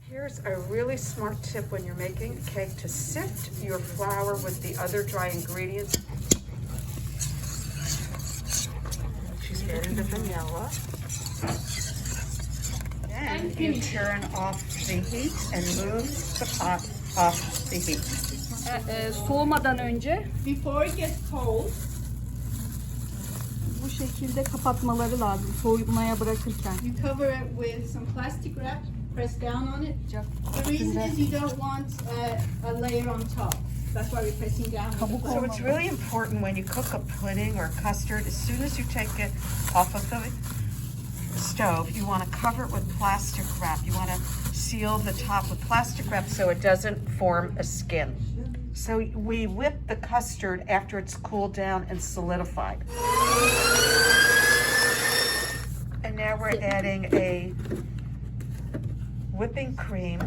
Here's a really smart tip when you're making a cake to sift your flour with the other dry ingredients. She's adding the vanilla. Then you turn off the heat and move the pot off the heat. Soğumadan önce Before it gets cold, bu şekilde kapatmaları lazım soğumaya bırakırken. you cover it with some plastic wrap, press down on it. The reason is you don't want a layer on top. That's why we're pressing down. So it's really important when you cook a pudding or custard, as soon as you take it off of the stove, you want to cover it with plastic wrap. You want to seal the top with plastic wrap so it doesn't form a skin. So we whip the custard after it's cooled down and solidified. And now we're adding a whipping cream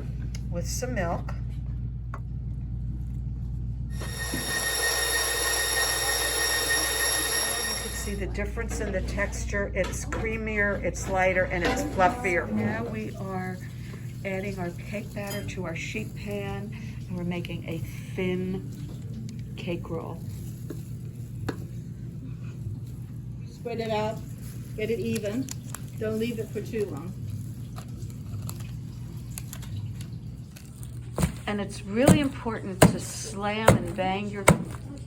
with some milk. See the difference in the texture. It's creamier, it's lighter, and it's fluffier. Now we are adding our cake batter to our sheet pan, and we're making a thin cake roll. Spread it out, get it even. Don't leave it for too long. And it's really important to slam and bang your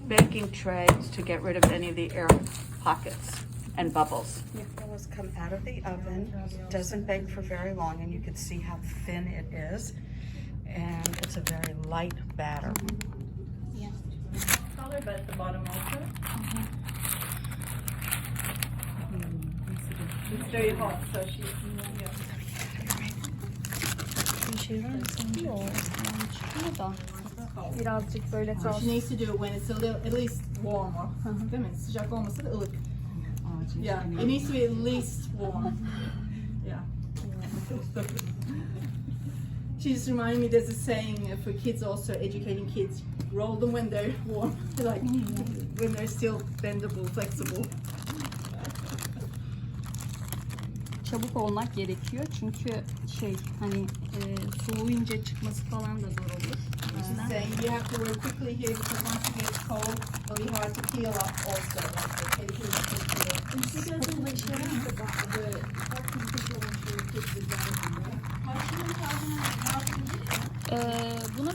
baking trays to get rid of any of the air pockets and bubbles. It was come out of the oven. It doesn't bake for very long, and you can see how thin it is. And it's a very light batter. Yeah. Color, but at the bottom also. It's very hot, so she's Birazcık böyle So she needs to do it when it's a little, at least warmer. Değil mi? Sıcak olmasa da ılık. Yeah, it needs to be at least warm. Yeah. She just reminded me there's a saying for kids also, educating kids, roll them when they're warm, like when they're still bendable, flexible. çabuk olmak gerekiyor çünkü hani soğuyunca çıkması falan da zor olur. She's saying you have to work quickly here because once it gets cold, it'll be hard to peel off also. Like the cake is Spatula işe yarar mı? Bunu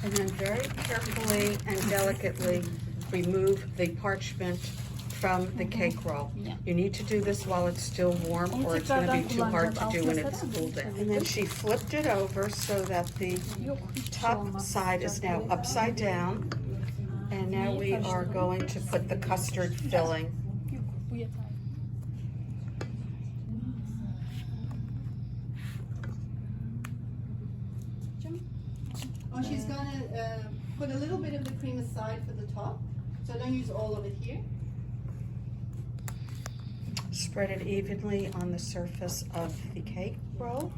And then very carefully and delicately remove the parchment from the cake roll. You need to do this while it's still warm, or it's going to be too hard to do when it's cooled down. And then she flipped it over so that the top side is now upside down. And now we are going to put the custard filling. bu yeter. Oh, she's gonna put a little bit of the cream aside for the top, so don't use all of it here. Spread it evenly on the surface of the cake roll.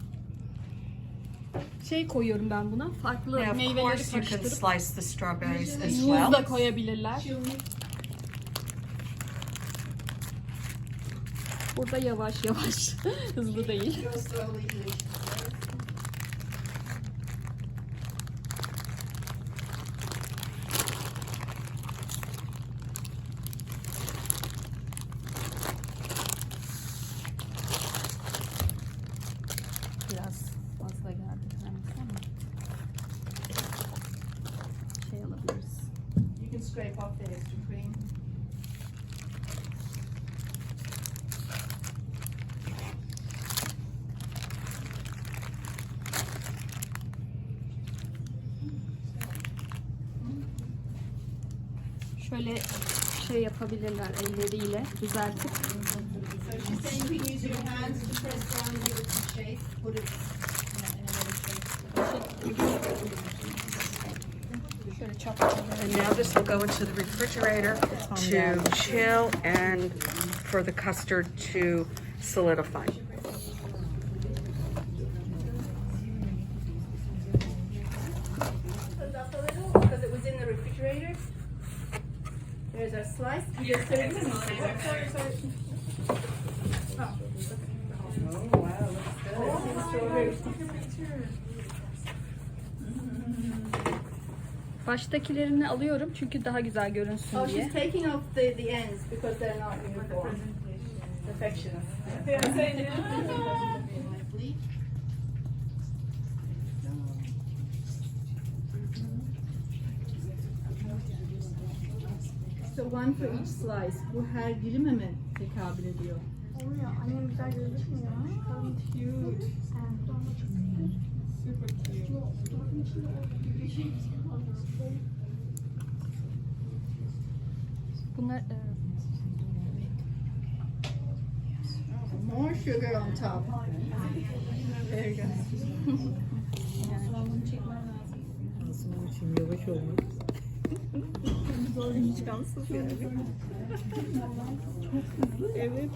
Koyuyorum ben buna. Farklı Now, of meyveleri course, you can karıştırıp slice the strawberries as muz well. da koyabilirler. Burada yavaş yavaş, hızlı değil. Go slowly here. Biraz fazla geldi. Alabiliriz. You can scrape off the extra cream. Şöyle yapabilirler elleriyle düzeltip. So she's saying you can use your hands to press down and give it some shape. Put it in another shape. Böyle çapraz. And now this will go into the refrigerator to chill and for the custard to solidify. Up a little because it was in the refrigerator. There's our slice. Sorry. Oh wow, looks good. Baştakilerini alıyorum çünkü daha güzel görünsün Oh, diye. she's taking off the ends because they're not uniform. Perfectionist. So one for each slice. Bu her dilime mi tekabül ediyor? Oluyor. Annem güzel gözükmüyor. Cute. Super cute. Bunlar More sugar on top. There you go. İmkansız yani. Evet.